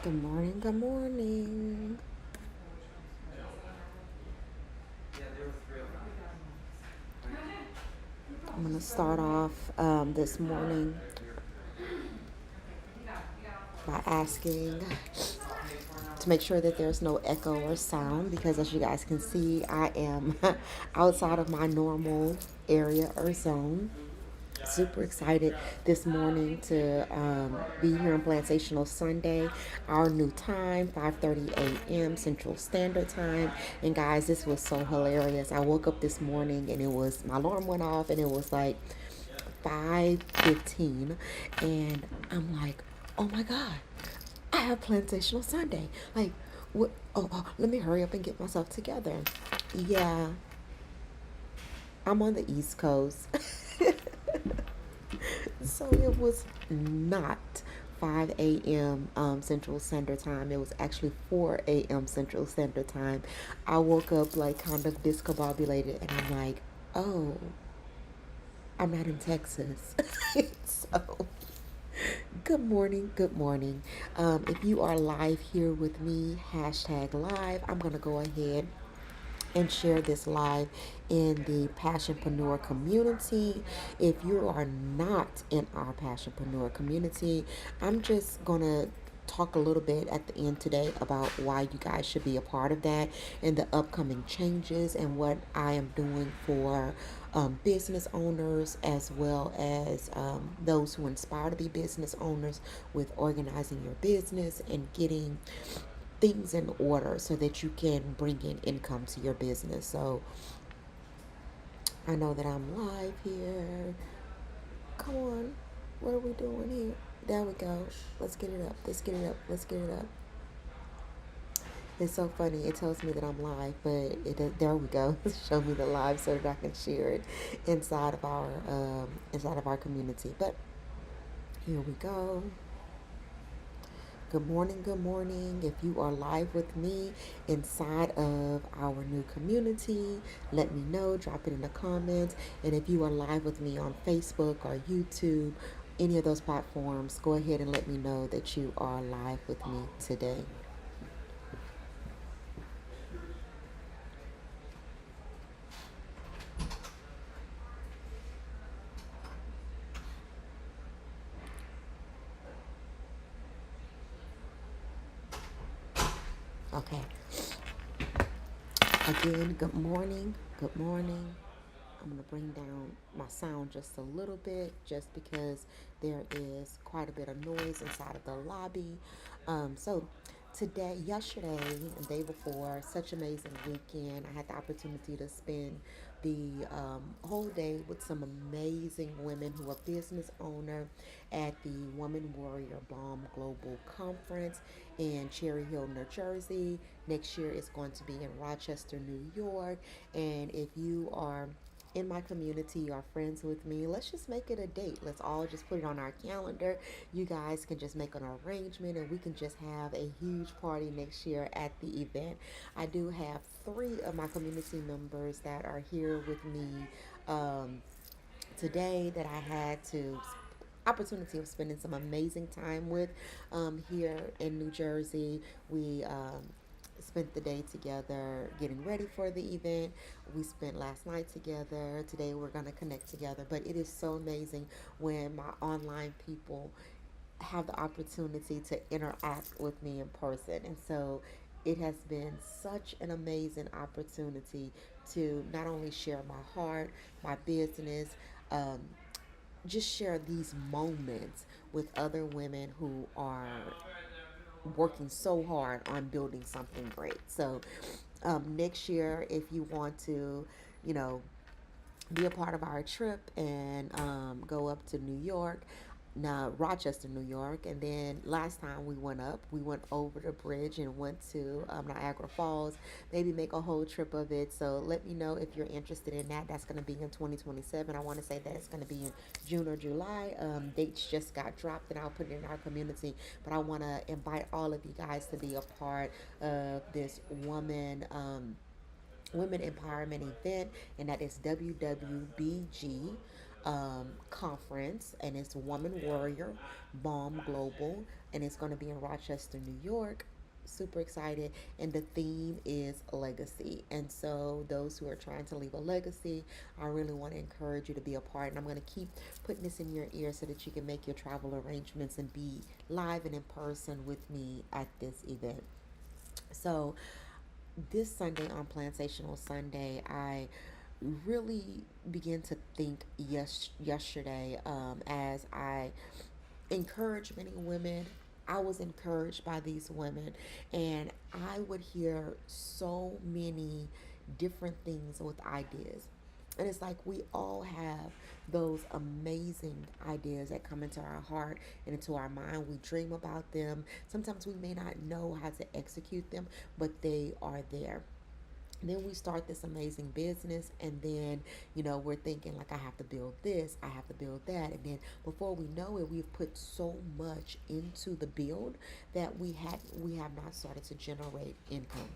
Good morning, good morning. I'm going to start off this morning by asking to make sure that there's no echo or sound because, as you guys can see, I am outside of my normal area or zone. Super excited this morning to be here on Plansational Sunday, our new time, 5:30 a.m. Central Standard Time. And guys, this was so hilarious. I woke up this morning and it was my alarm went off and it was like 5:15, and I'm like, oh my god, I have Plantational Sunday. Like, what? Oh, let me hurry up and get myself together. Yeah, I'm on the East Coast. So it was not 5 a.m. Central Standard Time. It was actually 4 a.m. Central Standard Time. I woke up like kind of discombobulated and I'm like, oh, I'm not in Texas. So, good morning. Good morning. If you are live here with me, hashtag live, I'm going to go ahead and share this live in the Passionpreneur community. If you are not in our Passionpreneur community, I'm just going to talk a little bit at the end today about why you guys should be a part of that and the upcoming changes and what I am doing for business owners as well as those who inspire to be business owners with organizing your business and getting things in order so that you can bring in income to your business. So I know that I'm live here. Come on. What are we doing here? There we go. Let's get it up. Let's get it up. Let's get it up. It's so funny. It tells me that I'm live, but there we go. Show me the live so that I can share it inside of our community. But here we go. Good morning, good morning. If you are live with me inside of our new community, let me know, drop it in the comments. And if you are live with me on Facebook or YouTube, any of those platforms, go ahead and let me know that you are live with me today. Okay. Again, good morning. Good morning. I'm going to bring down my sound just a little bit just because there is quite a bit of noise inside of the lobby. So today, yesterday, and the day before, such amazing weekend. I had the opportunity to spend the whole day with some amazing women who are business owner at the Woman Warrior Bomb Global Conference in Cherry Hill, New Jersey. Next year it's going to be in Rochester, New York. And if you are in my community are friends with me, let's just make it a date. Let's all just put it on our calendar. You guys can just make an arrangement and we can just have a huge party next year at the event. I do have three of my community members that are here with me um, today that I had to opportunity of spending some amazing time with here in New Jersey. We spent the day together getting ready for the event. We spent last night together. Today we're going to connect together. But it is so amazing when my online people have the opportunity to interact with me in person. And so it has been such an amazing opportunity to not only share my heart, my business, um, just share these moments with other women who are working so hard on building something great. So next year, if you want to, you know, be a part of our trip and go up to New York, now Rochester, New York, and then last time we went over the bridge and went to Niagara Falls. Maybe make a whole trip of it. So let me know if you're interested in that. That's going to be in 2027. I want to say that it's going to be in June or July. Dates just got dropped, and I'll put it in our community. But I want to invite all of you guys to be a part of this women empowerment event, and that is WWBG. conference, and it's Woman Warrior Bomb Global, and it's going to be in Rochester, New York. Super excited, and the theme is legacy. And so, those who are trying to leave a legacy, I really want to encourage you to be a part. And I'm going to keep putting this in your ear so that you can make your travel arrangements and be live and in person with me at this event. So, this Sunday on Plansational Sunday, I really began to think yesterday as I encourage many women. I was encouraged by these women, and I would hear so many different things with ideas. And it's like we all have those amazing ideas that come into our heart and into our mind. We dream about them. Sometimes we may not know how to execute them, but they are there. Then we start this amazing business, and then we're thinking like, I have to build this, I have to build that, and then before we know it, we've put so much into the build that we have not started to generate income.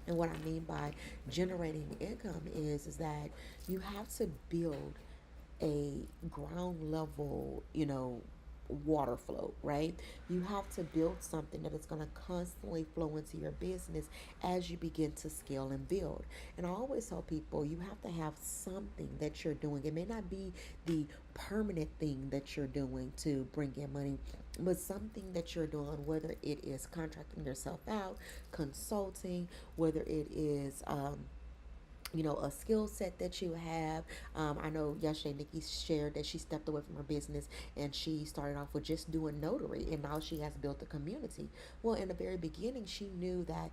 And what I mean by generating income is that you have to build a ground level, water flow, right? You have to build something that is going to constantly flow into your business as you begin to scale and build. And I always tell people you have to have something that you're doing. It may not be the permanent thing that you're doing to bring in money, but something that you're doing, whether it is contracting yourself out, consulting, whether it is a skill set that you have. I know yesterday Nikki shared that she stepped away from her business and she started off with just doing notary, and now she has built a community. Well, in the very beginning, she knew that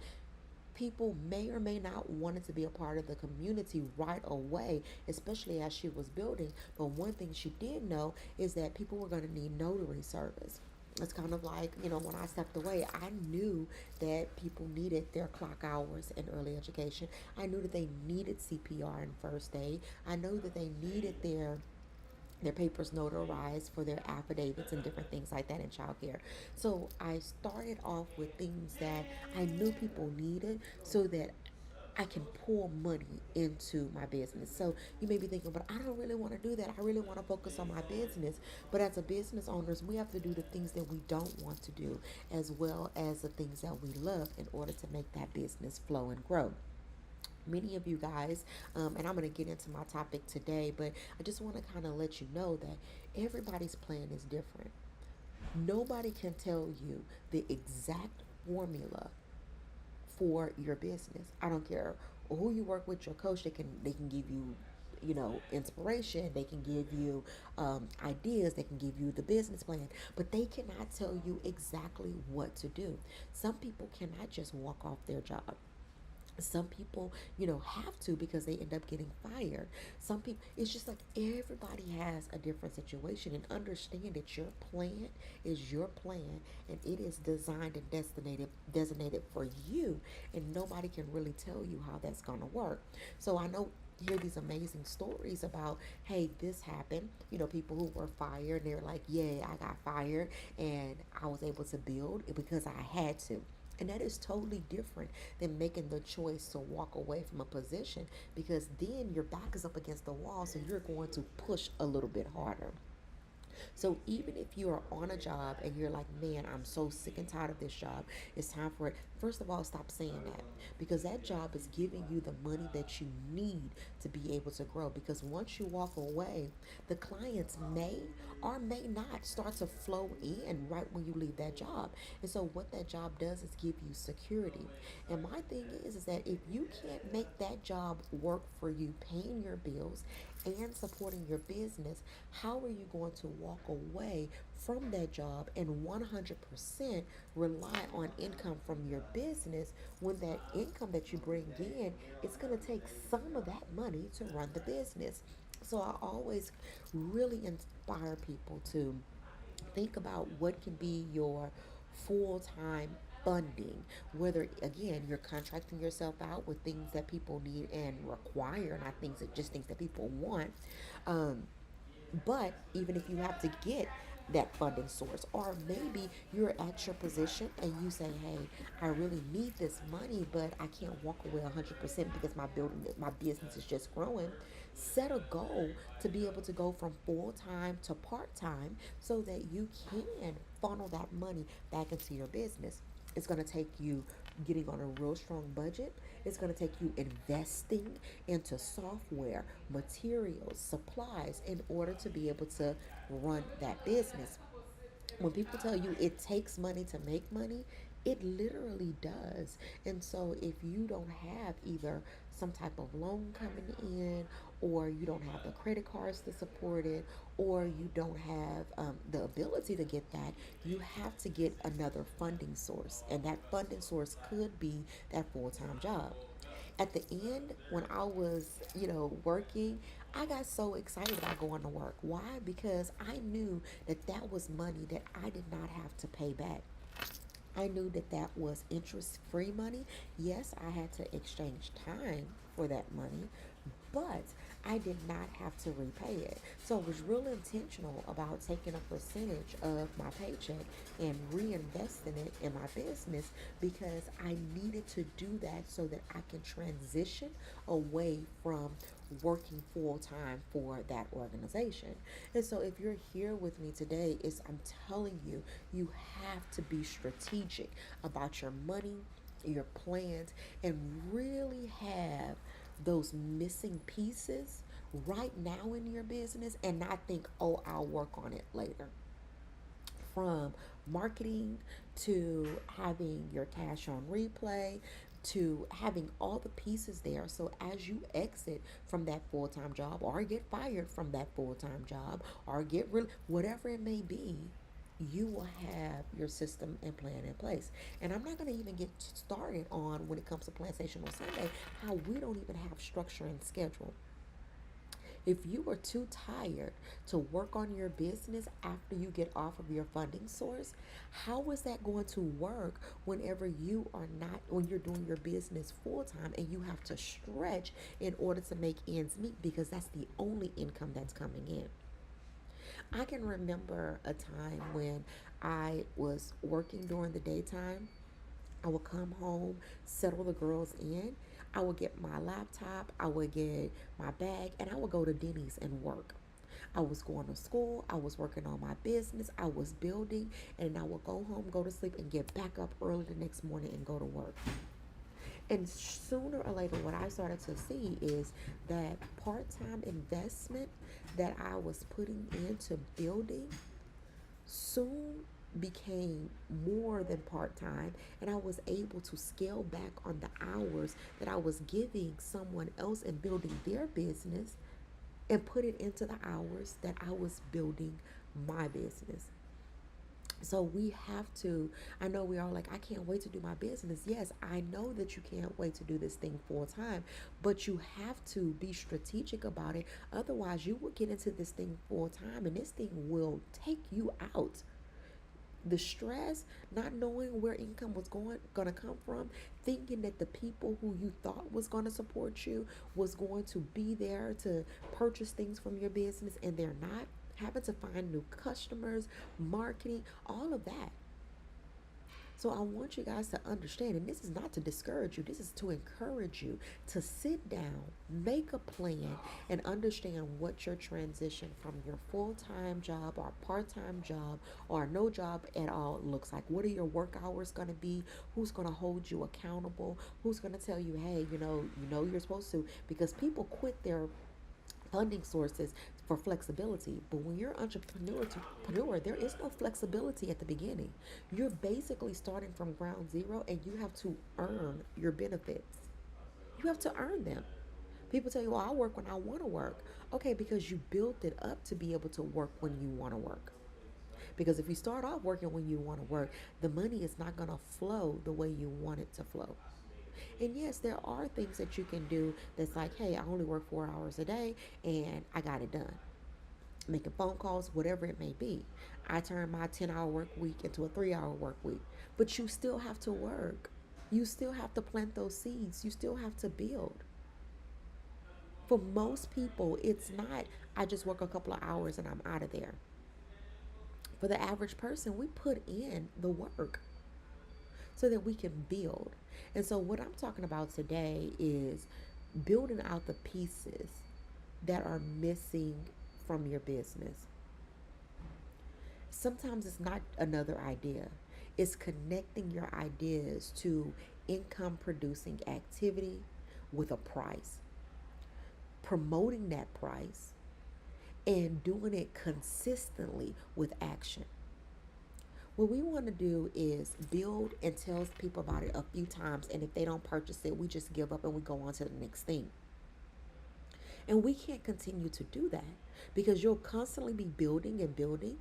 people may or may not wanted to be a part of the community right away, especially as she was building. But one thing she did know is that people were going to need notary service. It's kind of like, when I stepped away, I knew that people needed their clock hours in early education. I knew that they needed CPR and first aid. I know that they needed their papers notarized for their affidavits and different things like that in childcare. So I started off with things that I knew people needed so that I can pull money into my business. So you may be thinking, but I don't really want to do that. I really want to focus on my business. But as a business owners, we have to do the things that we don't want to do as well as the things that we love in order to make that business flow and grow. Many of you guys, and I'm going to get into my topic today, but I just want to kind of let you know that everybody's plan is different. Nobody can tell you the exact formula for your business. I don't care who you work with, your coach. They can give you inspiration. They can give you ideas. They can give you the business plan, but they cannot tell you exactly what to do. Some people cannot just walk off their job. Some people have to because they end up getting fired. Some people, it's just like everybody has a different situation, and understand that your plan is your plan, and it is designed and designated for you, and nobody can really tell you how that's going to work. So I know, hear these amazing stories about, hey, this happened, people who were fired, and they're like, yeah, I got fired and I was able to build it because I had to. And that is totally different than making the choice to walk away from a position, because then your back is up against the wall, so you're going to push a little bit harder. So even if you are on a job and you're like, man, I'm so sick and tired of this job, it's time for it. First of all, stop saying that, because that job is giving you the money that you need to be able to grow. Because once you walk away, the clients may or may not start to flow in right when you leave that job. And so what that job does is give you security. And my thing is that if you can't make that job work for you, paying your bills and supporting your business, how are you going to walk away from that job and 100% rely on income from your business when that income that you bring in, it's going to take some of that money to run the business? So I always really inspire people to think about what can be your full-time funding, whether again you're contracting yourself out with things that people need and require, not things that just things that people want. um, but even if you have to get that funding source, or maybe you're at your position and you say, hey, I really need this money, but I can't walk away 100% because my business is just growing. Set a goal to be able to go from full time to part time so that you can funnel that money back into your business. It's going to take you getting on a real strong budget. It's going to take you investing into software, materials, supplies in order to be able to run that business. When people tell you it takes money to make money, it literally does. And so if you don't have either some type of loan coming in, or you don't have the credit cards to support it, or you don't have the ability to get that, you have to get another funding source. And that funding source could be that full time job. At the end, when I was, working, I got so excited about going to work. Why? Because I knew that that was money that I did not have to pay back. I knew that that was interest free money. Yes, I had to exchange time for that money, but I did not have to repay it. So I was real intentional about taking a percentage of my paycheck and reinvesting it in my business because I needed to do that so that I can transition away from working full time for that organization. And so if you're here with me today, is I'm telling you, you have to be strategic about your money, your plans, and really have those missing pieces right now in your business and not think, oh, I'll work on it later. From marketing to having your cash on replay to having all the pieces there. So as you exit from that full time job or get fired from that full time job or get whatever it may be, you will have your system and plan in place. And I'm not going to even get started on when it comes to Plansational Sunday, how we don't even have structure and schedule. If you are too tired to work on your business after you get off of your funding source, how is that going to work whenever you are not, when you're doing your business full time and you have to stretch in order to make ends meet because that's the only income that's coming in? I can remember a time when I was working during the daytime. I would come home, settle the girls in. I would get my laptop, I would get my bag, and I would go to Denny's and work. I was going to school, I was working on my business, I was building, and I would go home, go to sleep, and get back up early the next morning and go to work. And sooner or later, what I started to see is that part time investment that I was putting into building soon became more than part time, and I was able to scale back on the hours that I was giving someone else and building their business and put it into the hours that I was building my business. So we have to, I know we are like, I can't wait to do my business. Yes, I know that you can't wait to do this thing full time, but you have to be strategic about it. Otherwise, you will get into this thing full time and this thing will take you out. The stress, not knowing where income was gonna come from, thinking that the people who you thought was gonna support you was going to be there to purchase things from your business and they're not, having to find new customers, marketing, all of that. So I want you guys to understand, and this is not to discourage you, this is to encourage you to sit down, make a plan, and understand what your transition from your full time job or part time job or no job at all looks like. What are your work hours going to be? Who's going to hold you accountable? Who's going to tell you, hey, you're supposed to? Because people quit their funding sources for flexibility. But when you're entrepreneur, there is no flexibility at the beginning. You're basically starting from ground zero and you have to earn your benefits. You have to earn them. People tell you, well, I work when I want to work. Okay, because you built it up to be able to work when you want to work. Because if you start off working when you want to work, the money is not going to flow the way you want it to flow. And yes, there are things that you can do that's like, hey, I only work 4 hours a day and I got it done. Making phone calls, whatever it may be. I turn my 10-hour work week into a 3-hour work week. But you still have to work. You still have to plant those seeds. You still have to build. For most people, it's not, I just work a couple of hours and I'm out of there. For the average person, we put in the work so that we can build. And so, what I'm talking about today is building out the pieces that are missing from your business. Sometimes it's not another idea, it's connecting your ideas to income producing activity with a price, promoting that price, and doing it consistently with action. What we want to do is build and tell people about it a few times, and if they don't purchase it, we just give up and we go on to the next thing. And we can't continue to do that because you'll constantly be building and building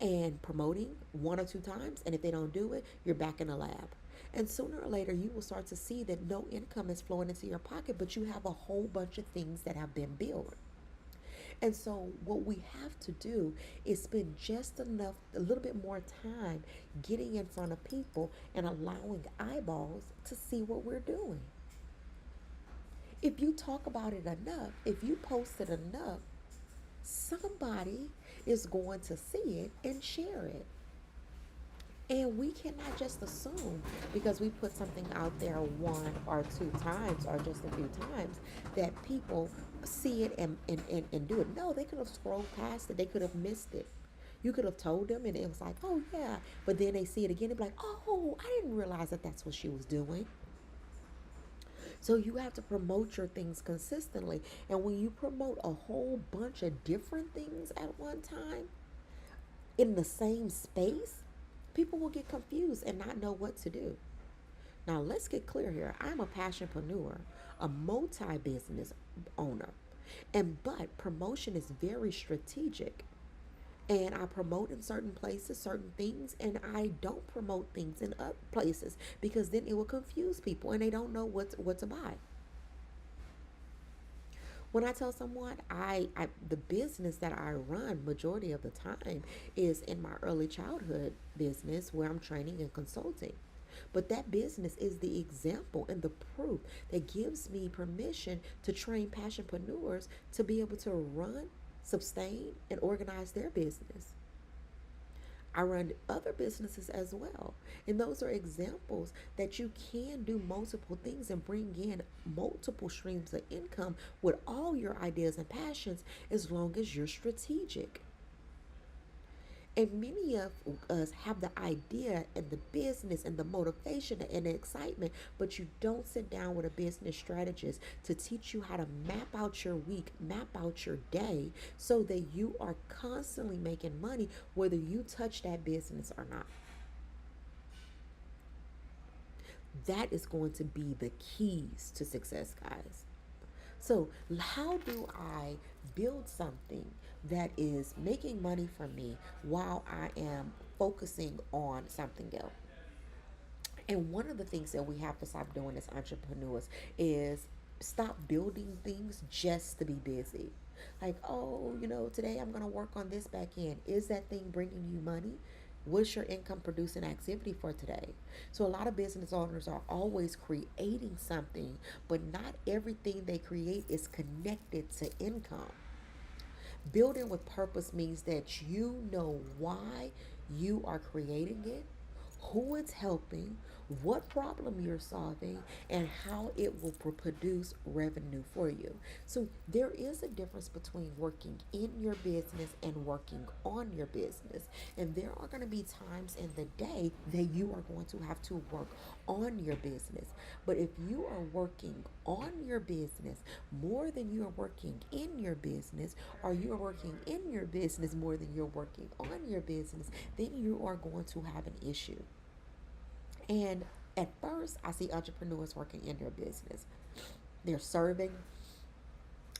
and promoting one or two times. And if they don't do it, you're back in the lab. And sooner or later, you will start to see that no income is flowing into your pocket, but you have a whole bunch of things that have been built. And so, what we have to do is spend just enough, a little bit more time getting in front of people and allowing eyeballs to see what we're doing. If you talk about it enough, if you post it enough, somebody is going to see it and share it. And we cannot just assume because we put something out there one or two times or just a few times that people see it and do it. No, they could have scrolled past it, they could have missed it. You could have told them and it was like, oh yeah. But then they see it again and be like, oh, I didn't realize that that's what she was doing. So you have to promote your things consistently. And when you promote a whole bunch of different things at one time in the same space, people will get confused and not know what to do. Now, let's get clear here. I'm a passionpreneur, a multi business owner. But promotion is very strategic. And I promote in certain places certain things, and I don't promote things in other places because then it will confuse people and they don't know what to buy. When I tell someone I the business that I run majority of the time is in my early childhood business where I'm training and consulting. But that business is the example and the proof that gives me permission to train passionpreneurs to be able to run, sustain, and organize their business. I run other businesses as well. And those are examples that you can do multiple things and bring in multiple streams of income with all your ideas and passions as long as you're strategic. And many of us have the idea and the business and the motivation and the excitement, but you don't sit down with a business strategist to teach you how to map out your week, map out your day, so that you are constantly making money whether you touch that business or not. That is going to be the keys to success, guys. So, how do I build something that is making money for me while I am focusing on something else? And one of the things that we have to stop doing as entrepreneurs is stop building things just to be busy. Like, oh, today I'm going to work on this back end. Is that thing bringing you money? What's your income producing activity for today? So, a lot of business owners are always creating something, but not everything they create is connected to income. Building with purpose means that you know why you are creating it, who it's helping, what problem you're solving, and how it will produce revenue for you. So there is a difference between working in your business and working on your business. And there are going to be times in the day that you are going to have to work on your business. But if you are working on your business more than you are working in your business, or you are working in your business more than you're working on your business, then you are going to have an issue. And at first, I see entrepreneurs working in their business. They're serving,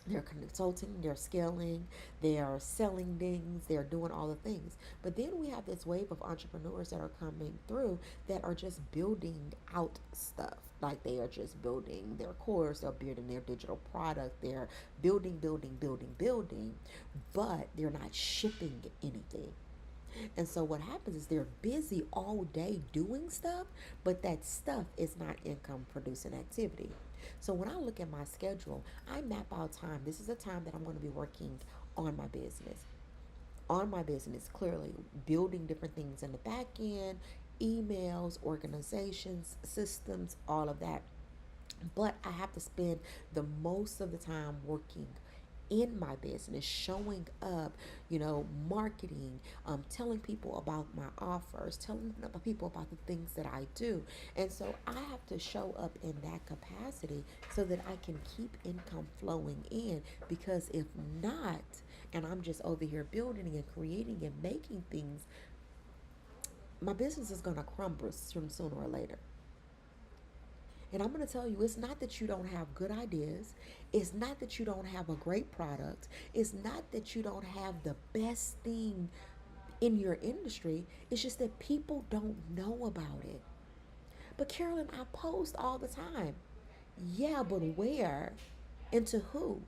they're consulting, they're scaling, they are selling things, they're doing all the things. But then we have this wave of entrepreneurs that are coming through that are just building out stuff. Like they are just building their course, they're building their digital product, they're building, building, building, building, but they're not shipping anything. And so what happens is they're busy all day doing stuff, but that stuff is not income producing activity. So when I look at my schedule, I map out time. This is the time that I'm going to be working on my business. On my business, clearly building different things in the back end, emails, organizations, systems, all of that. But I have to spend the most of the time working in my business, showing up, marketing, telling people about my offers, telling people about the things that I do. And so I have to show up in that capacity so that I can keep income flowing in. Because if not, and I'm just over here building and creating and making things, my business is going to crumble sooner or later. And I'm going to tell you, it's not that you don't have good ideas. It's not that you don't have a great product. It's not that you don't have the best thing in your industry. It's just that people don't know about it. But Carolyn, I post all the time. Yeah, but where and to who?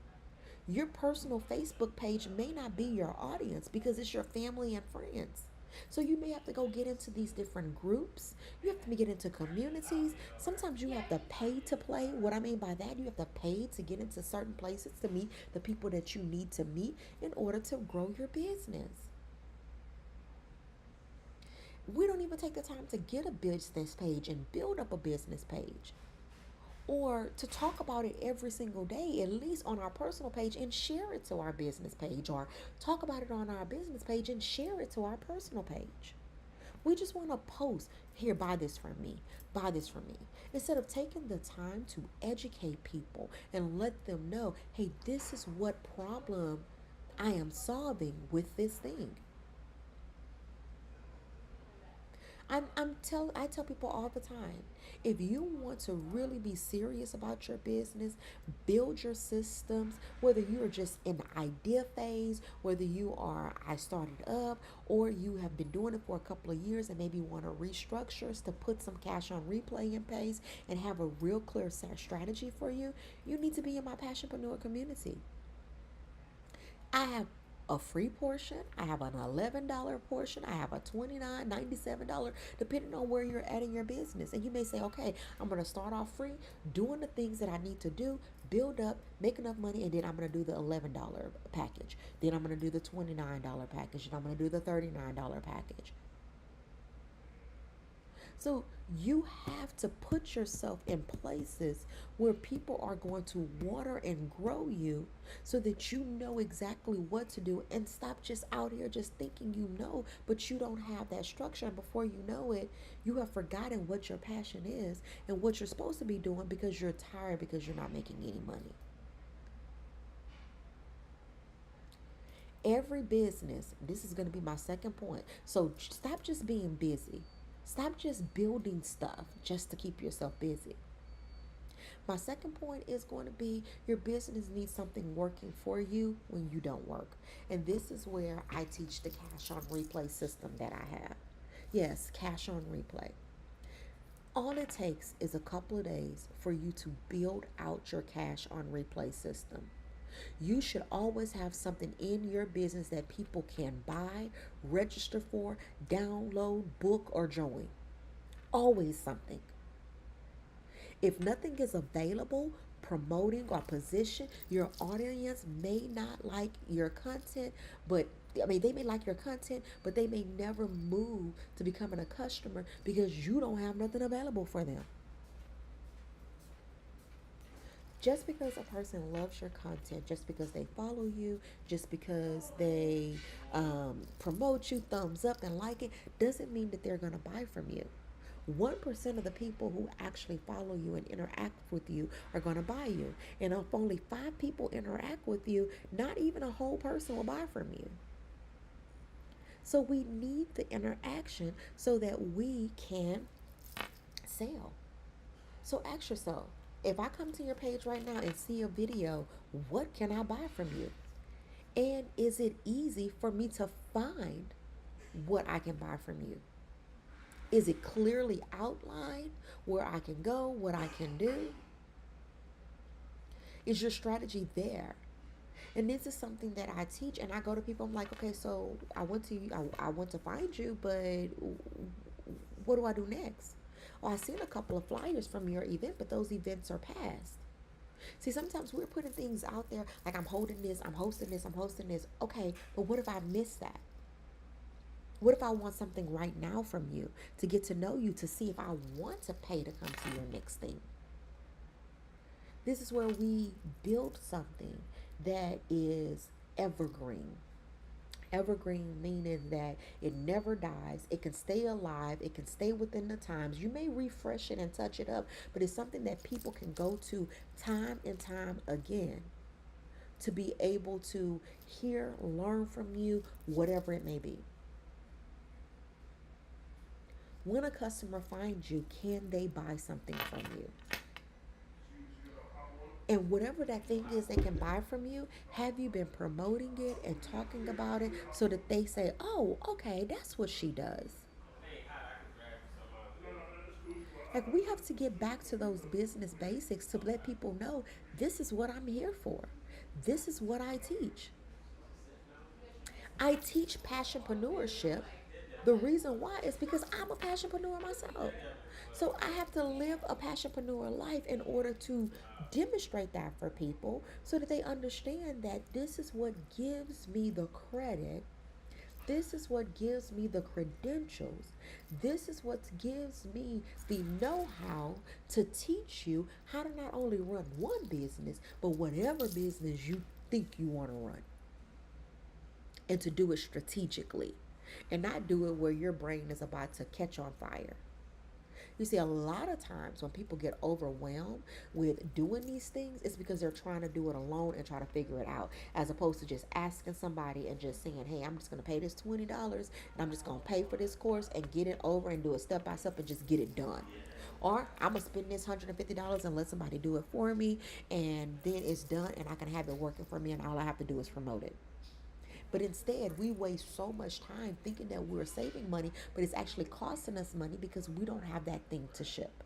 Your personal Facebook page may not be your audience because it's your family and friends. So you may have to go get into these different groups. You have to get into communities. Sometimes you have to pay to play. What I mean by that, you have to pay to get into certain places to meet the people that you need to meet in order to grow your business. We don't even take the time to get a business page and build up a business page, or to talk about it every single day, at least on our personal page, and share it to our business page, or talk about it on our business page and share it to our personal page. We just want to post, here, buy this from me, buy this from me, instead of taking the time to educate people and let them know, hey, this is what problem I am solving with this thing. I tell people all the time, if you want to really be serious about your business, build your systems, whether you are just in the idea phase, whether you are I started up, or you have been doing it for a couple of years and maybe want to restructure to put some cash on replay in place and have a real clear strategy for you, you need to be in my Passionpreneur community. I have a free portion, I have an $11 portion, I have a $29, $97, depending on where you're at in your business. And you may say, okay, I'm going to start off free, doing the things that I need to do, build up, make enough money, and then I'm going to do the $11 package. Then I'm going to do the $29 package, and I'm going to do the $39 package. So you have to put yourself in places where people are going to water and grow you so that you know exactly what to do, and stop just out here just thinking you know, but you don't have that structure. And before you know it, you have forgotten what your passion is and what you're supposed to be doing because you're tired because you're not making any money. Every business, this is going to be my second point. So stop just being busy. Stop just building stuff just to keep yourself busy. My second point is going to be your business needs something working for you when you don't work. And this is where I teach the cash on replay system that I have. Yes, cash on replay. All it takes is a couple of days for you to build out your cash on replay system. You should always have something in your business that people can buy, register for, download, book, or join. Always something. If nothing is available, promoting or position, your audience may not like your content, but they may like your content, but they may never move to becoming a customer because you don't have nothing available for them. Just because a person loves your content, just because they follow you, just because they promote you, thumbs up and like it, doesn't mean that they're going to buy from you. 1% of the people who actually follow you and interact with you are going to buy you. And if only 5 people interact with you, not even a whole person will buy from you. So we need the interaction so that we can sell. So ask yourself, if I come to your page right now and see a video, what can I buy from you? And is it easy for me to find what I can buy from you? Is it clearly outlined where I can go, what I can do? Is your strategy there? And this is something that I teach, and I go to people. I'm like, okay, so I want to find you, but what do I do next? Oh, I seen a couple of flyers from your event, but those events are past. See, sometimes we're putting things out there like I'm holding this, I'm hosting this, I'm hosting this. Okay, but what if I miss that? What if I want something right now from you to get to know you, to see if I want to pay to come to your next thing? This is where we build something that is evergreen. Evergreen meaning that it never dies, it can stay alive, it can stay within the times. You may refresh it and touch it up, but it's something that people can go to time and time again to be able to hear, learn from you, whatever it may be. When a customer finds you, can they buy something from you? And whatever that thing is they can buy from you, have you been promoting it and talking about it so that they say, oh, okay, that's what she does? Like, we have to get back to those business basics to let people know this is what I'm here for. This is what I teach. I teach passionpreneurship. The reason why is because I'm a passionpreneur myself. So I have to live a passionpreneur life in order to demonstrate that for people so that they understand that this is what gives me the credit. This is what gives me the credentials. This is what gives me the know how to teach you how to not only run one business, but whatever business you think you want to run, and to do it strategically and not do it where your brain is about to catch on fire. You see, a lot of times when people get overwhelmed with doing these things, it's because they're trying to do it alone and try to figure it out, as opposed to just asking somebody and just saying, hey, I'm just going to pay this $20 and I'm just going to pay for this course and get it over and do it step by step and just get it done. Or I'm going to spend this $150 and let somebody do it for me, and then it's done and I can have it working for me and all I have to do is promote it. But instead, we waste so much time thinking that we're saving money, but it's actually costing us money because we don't have that thing to ship.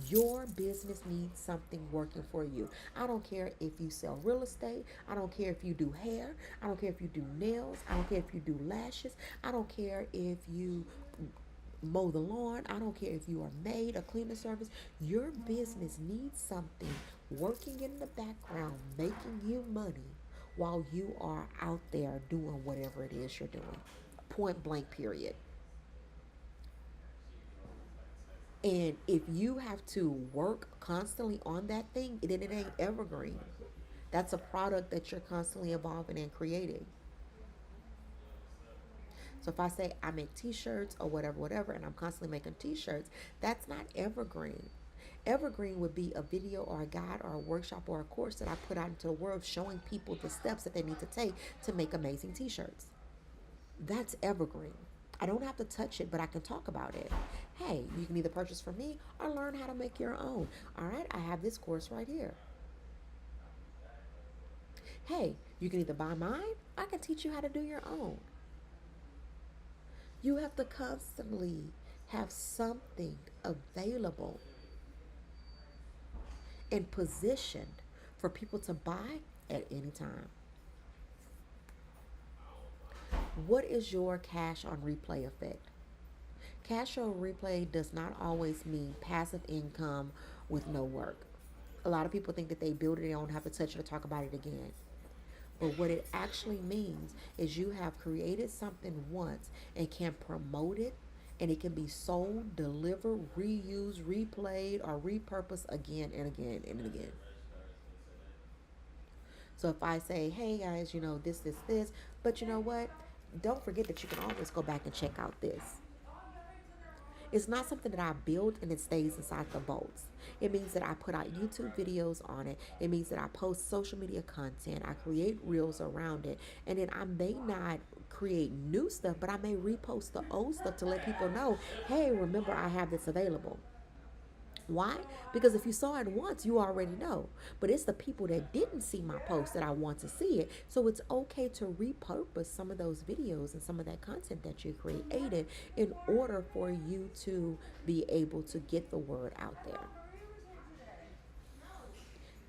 Your business needs something working for you. I don't care if you sell real estate. I don't care if you do hair. I don't care if you do nails. I don't care if you do lashes. I don't care if you mow the lawn. I don't care if you are maid or cleaning service. Your business needs something working in the background, making you money while you are out there doing whatever it is you're doing. Point blank, period. And if you have to work constantly on that thing, then it ain't evergreen. That's a product that you're constantly evolving and creating. So if I say I make t-shirts or whatever, whatever, and I'm constantly making t-shirts, that's not evergreen. Evergreen would be a video or a guide or a workshop or a course that I put out into the world showing people the steps that they need to take to make amazing t-shirts. That's evergreen. I don't have to touch it, but I can talk about it. Hey, you can either purchase from me or learn how to make your own. All right, I have this course right here. Hey, you can either buy mine or I can teach you how to do your own. You have to constantly have something available and positioned for people to buy at any time. What is your cash on replay effect? Cash on replay does not always mean passive income with no work. A lot of people think that they build it, they don't have to touch it or talk about it again. But what it actually means is you have created something once and can promote it, and it can be sold, delivered, reused, replayed, or repurposed again and again and again. So if I say, hey guys, this, but you know what? Don't forget that you can always go back and check out this. It's not something that I build and it stays inside the bolts. It means that I put out YouTube videos on it. It means that I post social media content. I create reels around it. And then I may not create new stuff, but I may repost the old stuff to let people know, hey, remember I have this available. Why? Because if you saw it once, you already know. But it's the people that didn't see my post that I want to see it. So it's okay to repurpose some of those videos and some of that content that you created in order for you to be able to get the word out there.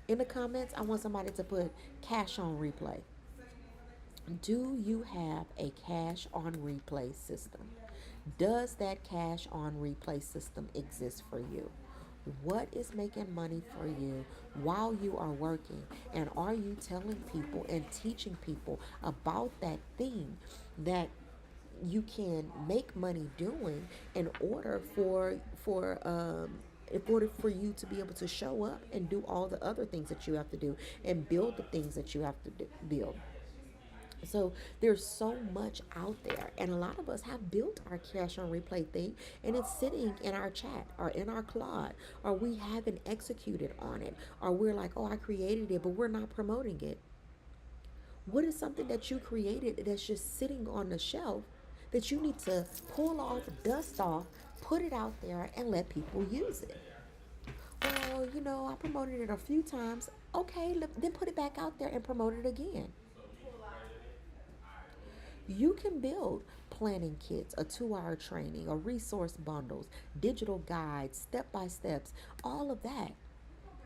In the comments, I want somebody to put cash on replay. Do you have a cash on replay system? Does that cash on replay system exist for you? What is making money for you while you are working? And are you telling people and teaching people about that thing that you can make money doing in order for in order for you to be able to show up and do all the other things that you have to do and build the things that you have to build. So there's so much out there, and a lot of us have built our cash on replay thing, and it's sitting in our chat or in our cloud, or we haven't executed on it, or we're like, oh, I created it, but we're not promoting it. What is something that you created that's just sitting on the shelf that you need to pull off, dust off, put it out there, and let people use it? Well, I promoted it a few times. Okay, then put it back out there and promote it again. You can build planning kits, a 2-hour training, or resource bundles, digital guides, step by steps, all of that.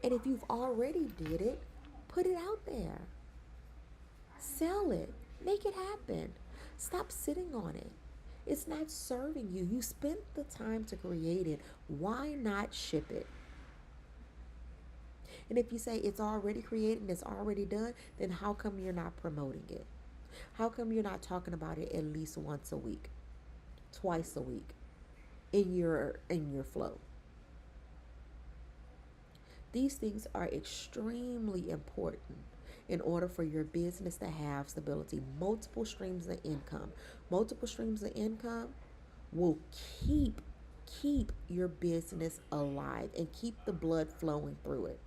And if you've already did it, put it out there. Sell it. Make it happen. Stop sitting on it. It's not serving you. You spent the time to create it. Why not ship it? And if you say it's already created and it's already done, then how come you're not promoting it? How come you're not talking about it at least once a week, twice a week in your flow? These things are extremely important in order for your business to have stability. Multiple streams of income. Multiple streams of income will keep your business alive and keep the blood flowing through it.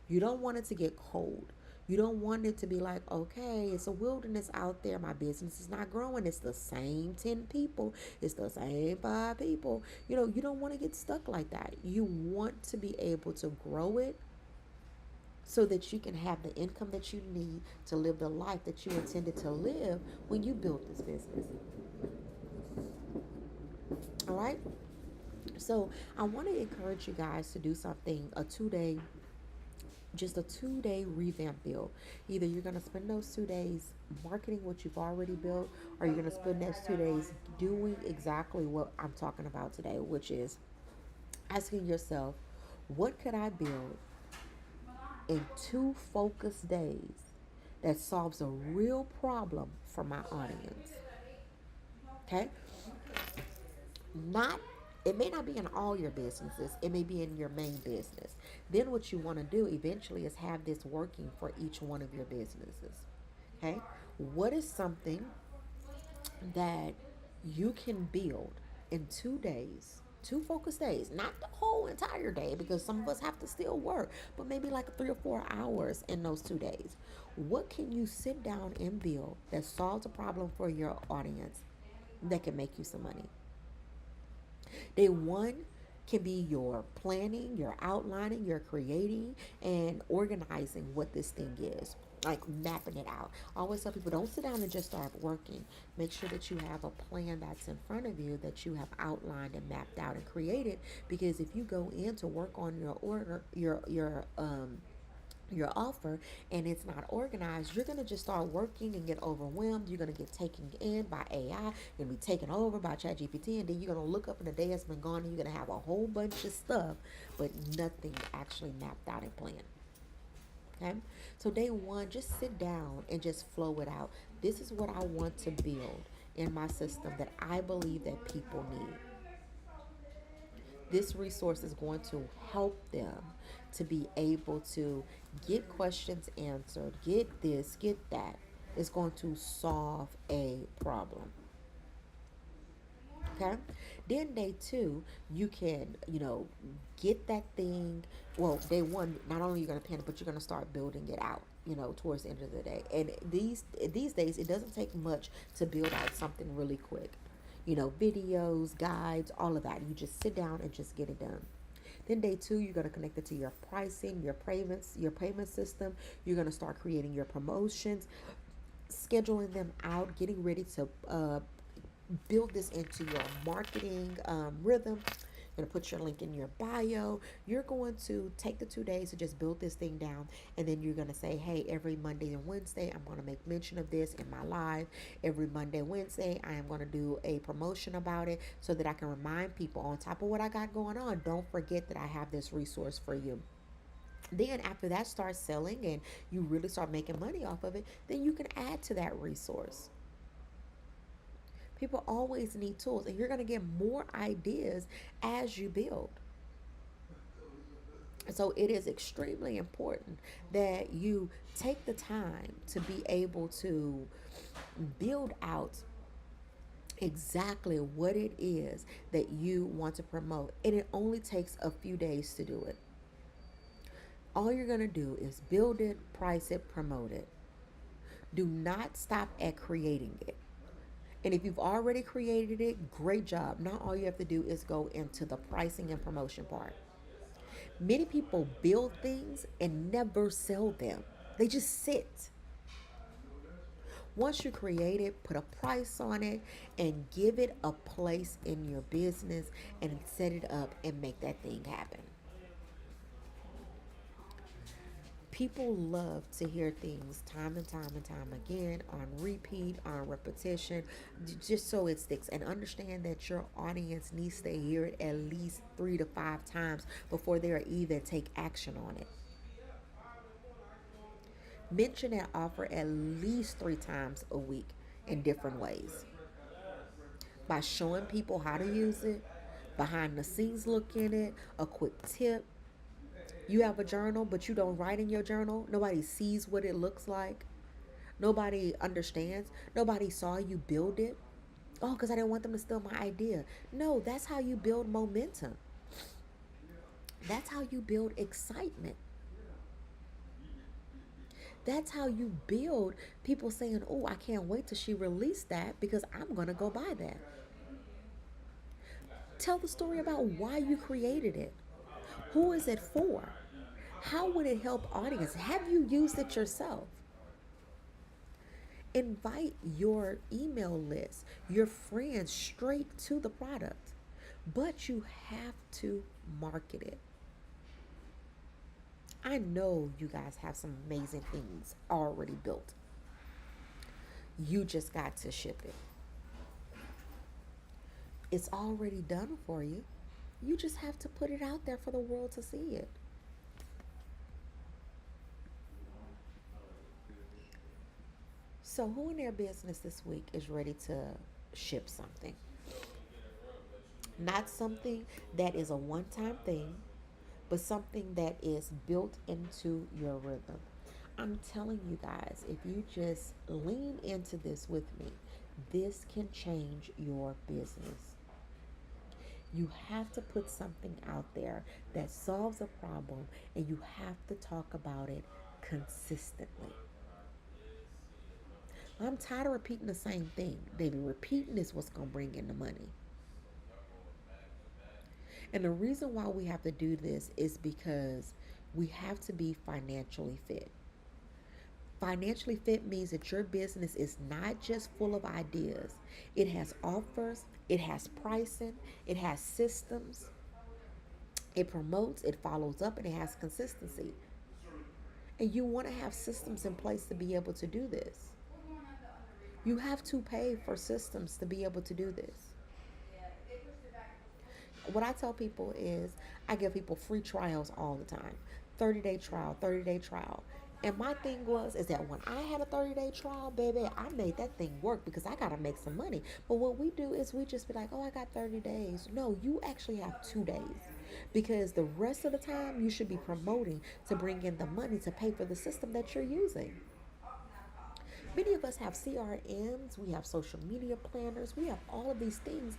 You don't want it to get cold. You don't want it to be like, okay, it's a wilderness out there. My business is not growing. It's the same 10 people. It's the same 5 people. You don't want to get stuck like that. You want to be able to grow it so that you can have the income that you need to live the life that you intended to live when you built this business. All right? So I want to encourage you guys to do something, just a 2-day revamp build. Either you're going to spend those 2 days marketing what you've already built, or you're going to spend those 2 days doing exactly what I'm talking about today, which is asking yourself, what could I build in 2 focused days that solves a real problem for my audience? Okay? Not It may not be in all your businesses, it may be in your main business. Then what you want to do eventually is have this working for each one of your businesses. Okay? What is something that you can build in 2 days, 2 focused days, not the whole entire day, because some of us have to still work, but maybe like 3 or 4 hours in those 2 days? What can you sit down and build that solves a problem for your audience that can make you some money? Day one can be your planning, your outlining, your creating, and organizing what this thing is. Like mapping it out. I always tell people, don't sit down and just start working. Make sure that you have a plan that's in front of you, that you have outlined and mapped out and created. Because if you go in to work on your order, your offer, and it's not organized, you're going to just start working and get overwhelmed. You're going to get taken in by AI. You're going to be taken over by ChatGPT, and then you're going to look up in the day has been gone, and you're going to have a whole bunch of stuff, but nothing actually mapped out and planned. Okay? So day one, just sit down and just flow it out. This is what I want to build in my system that I believe that people need. This resource is going to help them to be able to get questions answered, get this, get that. It's going to solve a problem. Okay? Then day two, you can, get that thing. Well, day one, not only are you going to plan it, but you're going to start building it out, towards the end of the day. And these days, it doesn't take much to build out something really quick. Videos, guides, all of that. You just sit down and just get it done. Then day two, you're going to connect it to your pricing, your payment system. You're going to start creating your promotions, scheduling them out, getting ready to build this into your marketing rhythm. You're going to put your link in your bio. You're going to take the 2 days to just build this thing down. And then you're going to say, hey, every Monday and Wednesday, I'm going to make mention of this in my live. Every Monday and Wednesday, I am going to do a promotion about it so that I can remind people on top of what I got going on. Don't forget that I have this resource for you. Then after that starts selling and you really start making money off of it, then you can add to that resource. People always need tools, and you're going to get more ideas as you build. So it is extremely important that you take the time to be able to build out exactly what it is that you want to promote. And it only takes a few days to do it. All you're going to do is build it, price it, promote it. Do not stop at creating it. And if you've already created it, great job. Now all you have to do is go into the pricing and promotion part. Many people build things and never sell them, they just sit. Once you create it, put a price on it and give it a place in your business and set it up and make that thing happen. People love to hear things time and time and time again on repeat, on repetition, just so it sticks. And understand that your audience needs to hear it at least 3 to 5 times before they even take action on it. Mention that offer at least 3 times a week in different ways by showing people how to use it, behind the scenes look in it, a quick tip. You have a journal, but you don't write in your journal. Nobody sees what it looks like. Nobody understands. Nobody saw you build it. Oh, because I didn't want them to steal my idea. No, that's how you build momentum. That's how you build excitement. That's how you build people saying, oh, I can't wait till she released that because I'm going to go buy that. Tell the story about why you created it. Who is it for? How would it help audience? Have you used it yourself? Invite your email list, your friends straight to the product. But you have to market it. I know you guys have some amazing things already built. You just got to ship it. It's already done for you. You just have to put it out there for the world to see it. So, who in their business this week is ready to ship something? Not something that is a one time thing, but something that is built into your rhythm. I'm telling you guys, if you just lean into this with me, this can change your business. You have to put something out there that solves a problem and you have to talk about it consistently. I'm tired of repeating the same thing. Baby, repeating is what's going to bring in the money. And the reason why we have to do this is because we have to be financially fit. Financially fit means that your business is not just full of ideas, it has offers, it has pricing, it has systems, it promotes, it follows up, and it has consistency. And you want to have systems in place to be able to do this. You have to pay for systems to be able to do this. What I tell people is I give people free trials all the time. 30-day trial, 30-day trial. And my thing was is that when I had a 30-day trial, baby, I made that thing work because I gotta make some money. But what we do is we just be like, oh, I got 30 days. No, you actually have 2 days. Because the rest of the time you should be promoting to bring in the money to pay for the system that you're using. Many of us have CRMs, we have social media planners, we have all of these things,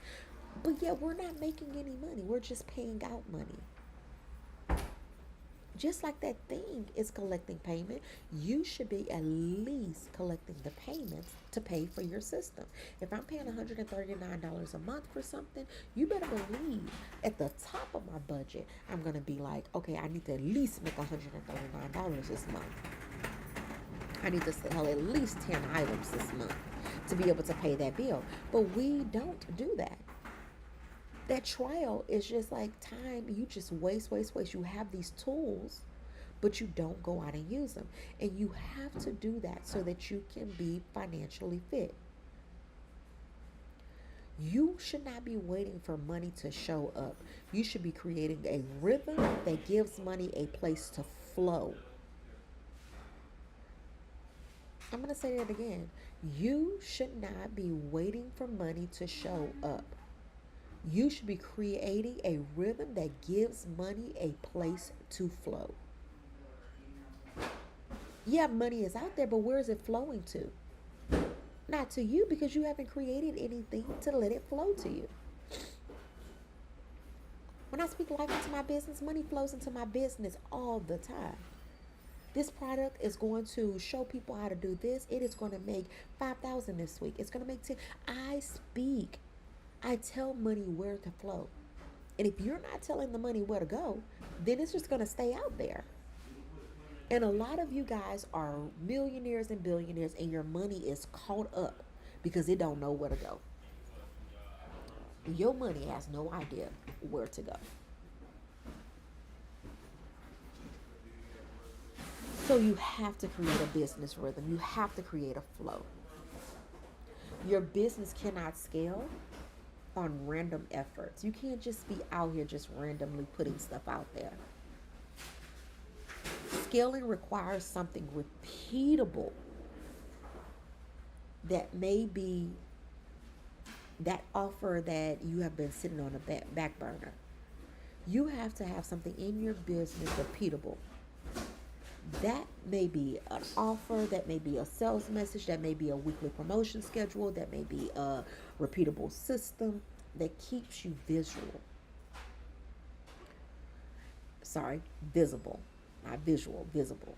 but yet we're not making any money. We're just paying out money. Just like that thing is collecting payment, you should be at least collecting the payments to pay for your system. If I'm paying $139 a month for something, you better believe at the top of my budget, I'm going to be like, okay, I need to at least make $139 this month. I need to sell at least 10 items this month to be able to pay that bill. But we don't do that. That trial is just like time you just waste. You have these tools, but you don't go out and use them. And you have to do that so that you can be financially fit. You should not be waiting for money to show up. You should be creating a rhythm that gives money a place to flow. I'm going to say that again. You should not be waiting for money to show up. You should be creating a rhythm that gives money a place to flow. Yeah, money is out there, but where is it flowing to? Not to you, because you haven't created anything to let it flow to you. When I speak life into my business, money flows into my business all the time. This product is going to show people how to do this. It is going to make 5,000 this week. It's going to make 10. I speak. I tell money where to flow. And if you're not telling the money where to go, then it's just going to stay out there. And a lot of you guys are millionaires and billionaires, and your money is caught up because it don't know where to go. Your money has no idea where to go. So you have to create a business rhythm. You have to create a flow. Your business cannot scale on random efforts. You can't just be out here just randomly putting stuff out there. Scaling requires something repeatable that may be that offer that you have been sitting on a back burner. You have to have something in your business repeatable. That may be an offer, that may be a sales message, that may be a weekly promotion schedule, that may be a repeatable system that keeps you visual. Sorry, visible, not visual, visible.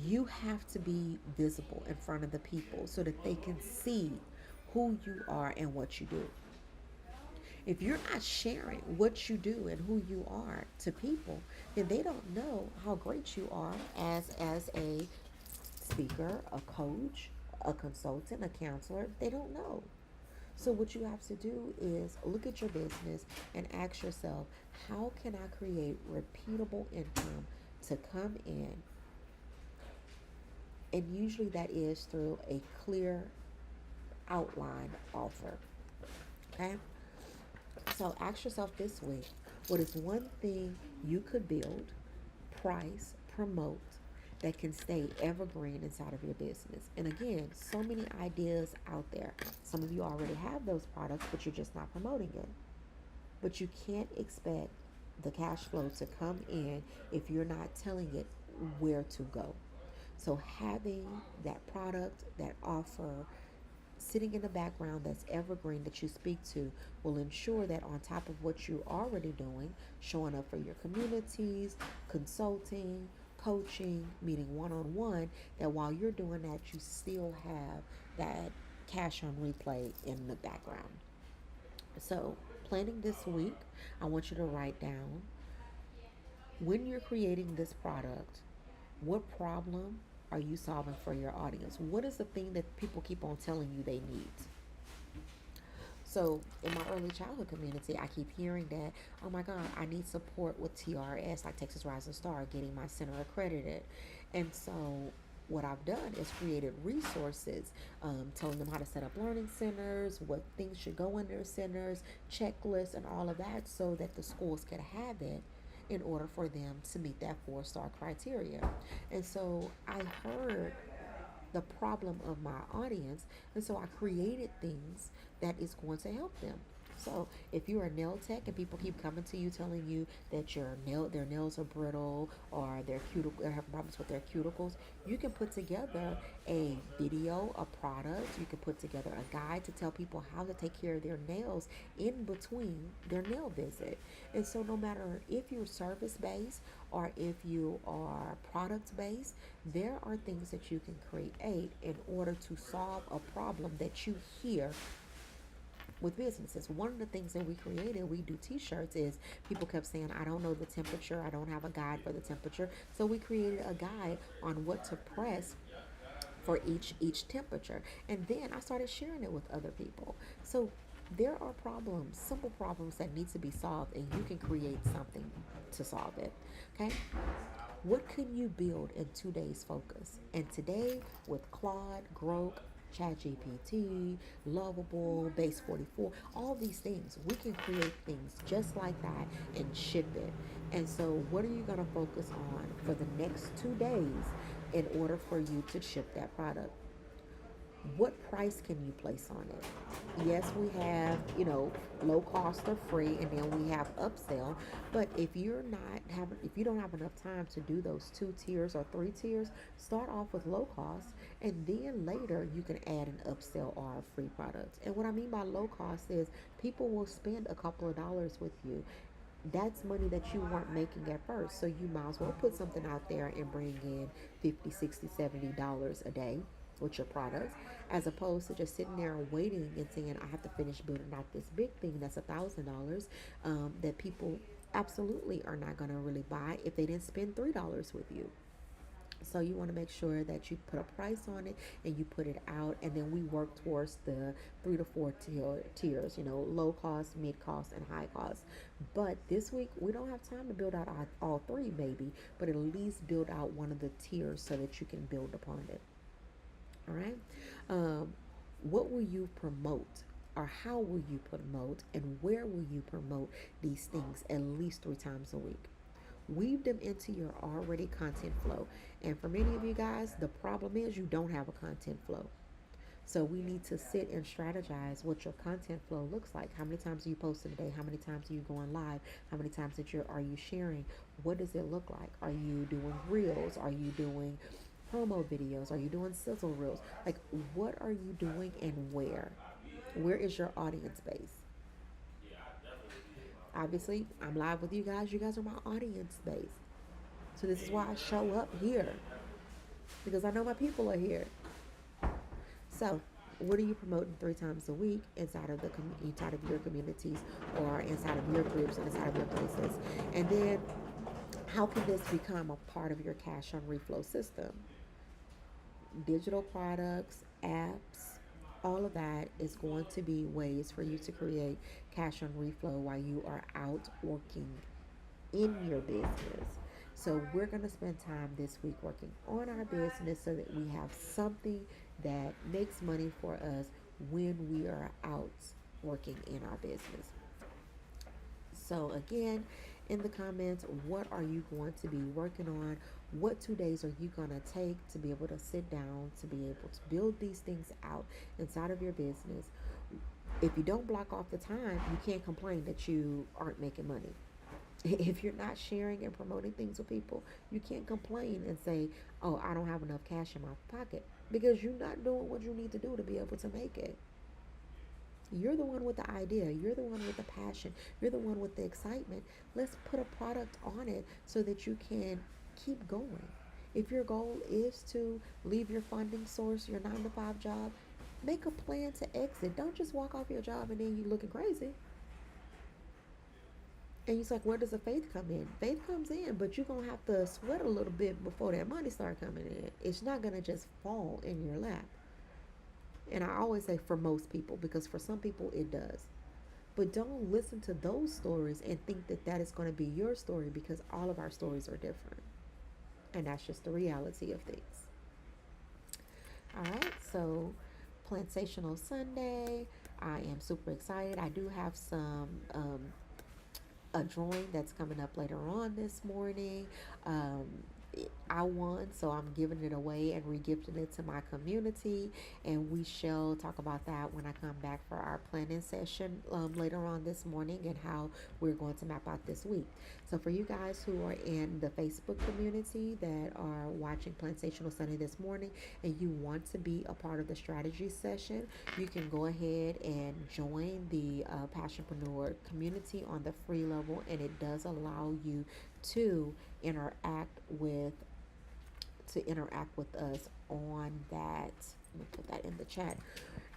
You have to be visible in front of the people so that they can see who you are and what you do. If you're not sharing what you do and who you are to people, then they don't know how great you are as a speaker, a coach, a consultant, a counselor. They don't know. So what you have to do is look at your business and ask yourself, how can I create repeatable income to come in? And usually that is through a clear outline offer. Okay? So ask yourself this week, what is one thing you could build, price, promote that can stay evergreen inside of your business? And again, so many ideas out there. Some of you already have those products, but you're just not promoting it. But you can't expect the cash flow to come in if you're not telling it where to go. So having that product, that offer, sitting in the background that's evergreen that you speak to will ensure that on top of what you're already doing, showing up for your communities, consulting, coaching, meeting one-on-one, that while you're doing that, you still have that cash on replay in the background. So planning this week, I want you to write down, when you're creating this product, what problem are you solving for your audience? What is the thing that people keep on telling you they need? So in my early childhood community, I keep hearing that, oh my God, I need support with TRS, like Texas Rising Star, getting my center accredited. And so what I've done is created resources, telling them how to set up learning centers, what things should go in their centers, checklists, and all of that, so that the schools could have it in order for them to meet that 4-star criteria. And so I heard the problem of my audience, and so I created things that is going to help them. So if you're a nail tech and people keep coming to you telling you that their nails are brittle, or their cuticle, they have problems with their cuticles, you can put together a video, a product. You can put together a guide to tell people how to take care of their nails in between their nail visit. And so no matter if you're service based or if you are product based, there are things that you can create in order to solve a problem that you hear with businesses. One of the things that we created, we do t-shirts, is people kept saying, I don't know the temperature, I don't have a guide for the temperature. So we created a guide on what to press for each temperature. And then I started sharing it with other people. So there are problems, simple problems that need to be solved, and you can create something to solve it. Okay? What can you build in 2 days focus? And today, with Claude, Grok, ChatGPT, Lovable, Base 44, all these things, we can create things just like that and ship it. And so what are you going to focus on for the next 2 days in order for you to ship that product? what price can you place on it? Yes, we have, low cost or free, and then we have upsell. But if you don't have enough time to do those 2 tiers or 3 tiers, start off with low cost, and then later you can add an upsell or a free product. And what I mean by low cost is people will spend a couple of dollars with you. That's money that you weren't making at first. So you might as well put something out there and bring in 50, 60, $70 a day with your products, as opposed to just sitting there and waiting and saying, I have to finish building out this big thing that's $1,000, that people absolutely are not going to really buy if they didn't spend $3 with you. So you want to make sure that you put a price on it and you put it out, and then we work towards the 3 to 4 tiers. Low cost, mid cost, and high cost. But this week we don't have time to build out all three, maybe, but at least build out one of the tiers so that you can build upon it. All right. Um, what will you promote? Or how will you promote, and where will you promote these things at least 3 times a week? Weave them into your already content flow. And for many of you guys, the problem is you don't have a content flow. So we need to sit and strategize what your content flow looks like. How many times are you posting a day? How many times are you going live? How many times are you sharing? What does it look like? Are you doing reels? Are you doing promo videos? Are you doing sizzle reels? Like, what are you doing and where? Where is your audience base? Obviously, I'm live with you guys. You guys are my audience base. So this is why I show up here, because I know my people are here. So, what are you promoting 3 times a week inside of your communities, or inside of your groups and inside of your places? And then, how can this become a part of your cash on reflow system? Digital products, apps, all of that is going to be ways for you to create cash on reflow while you are out working in your business. So we're going to spend time this week working on our business so that we have something that makes money for us when we are out working in our business. So again, in the comments, what are you going to be working on? What 2 days are you going to take to be able to sit down, to be able to build these things out inside of your business? If you don't block off the time, you can't complain that you aren't making money. If you're not sharing and promoting things with people, you can't complain and say, oh, I don't have enough cash in my pocket, because you're not doing what you need to do to be able to make it. You're the one with the idea. You're the one with the passion. You're the one with the excitement. Let's put a product on it so that you can keep going. If your goal is to leave your funding source, your 9 to 5 job, make a plan to exit. Don't just walk off your job and then you looking crazy. And it's like, where does the faith come in? Faith comes in, but you're going to have to sweat a little bit before that money start coming in. It's not going to just fall in your lap. And I always say for most people, because for some people it does. But don't listen to those stories and think that that is going to be your story, because all of our stories are different. And that's just the reality of things. All right, so Plansational Sunday. I am super excited. I do have a drawing that's coming up later on this morning. Um, I won, so I'm giving it away and regifting it to my community. And we shall talk about that when I come back for our planning session later on this morning, and how we're going to map out this week. So, for you guys who are in the Facebook community that are watching Plansational Sunday this morning and you want to be a part of the strategy session, you can go ahead and join the Passionpreneur community on the free level, and it does allow you to interact with interact with us on that. Let me put that in the chat,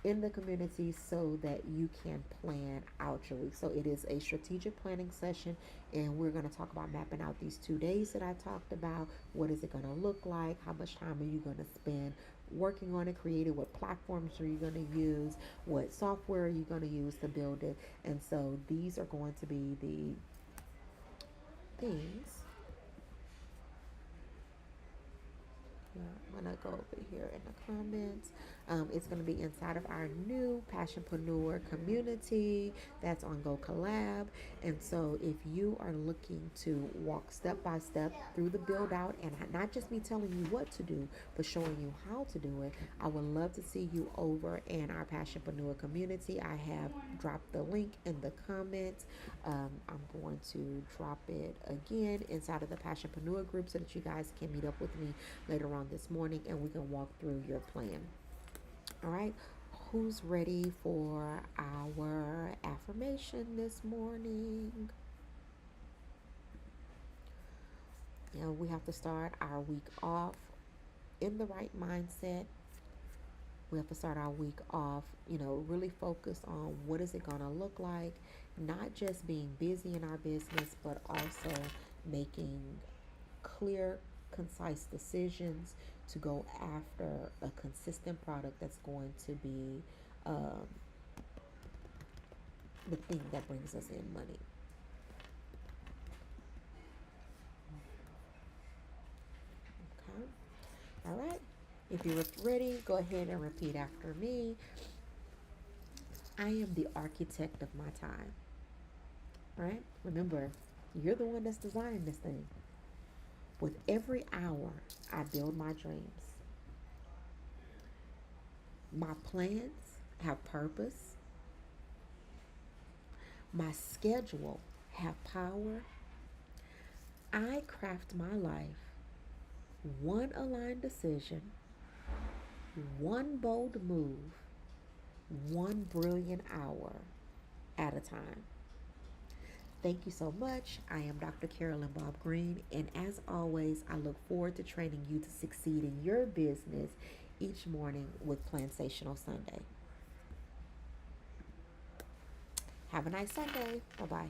in the community, so that you can plan out your week. So it is a strategic planning session, and we're going to talk about mapping out these 2 days that I talked about. What is it going to look like? How much time are you going to spend working on it, creating? What platforms are you going to use? What software are you going to use to build it? And so these are going to be the things. Yeah, I'm gonna go over here in the comments. It's going to be inside of our new Passionpreneur community that's on Go Collab. And so, if you are looking to walk step by step through the build out, and not just me telling you what to do, but showing you how to do it, I would love to see you over in our Passionpreneur community. I have dropped the link in the comments. I'm going to drop it again inside of the Passionpreneur group so that you guys can meet up with me later on this morning and we can walk through your plan. All right. Who's ready for our affirmation this morning? We have to start our week off in the right mindset. We have to start our week off, really focus on what is it going to look like, not just being busy in our business, but also making clear, concise decisions to go after a consistent product that's going to be um, the thing that brings us in money. Okay. All right. If you're ready, go ahead and repeat after me. I am the architect of my time. Right? Remember, you're the one that's designing this thing. With every hour, I build my dreams. My plans have purpose. My schedule have power. I craft my life one aligned decision, one bold move, one brilliant hour at a time. Thank you so much. I am Dr. Carolyn Bobb-Green, and as always, I look forward to training you to succeed in your business each morning with Plansational Sunday. Have a nice Sunday. Bye bye.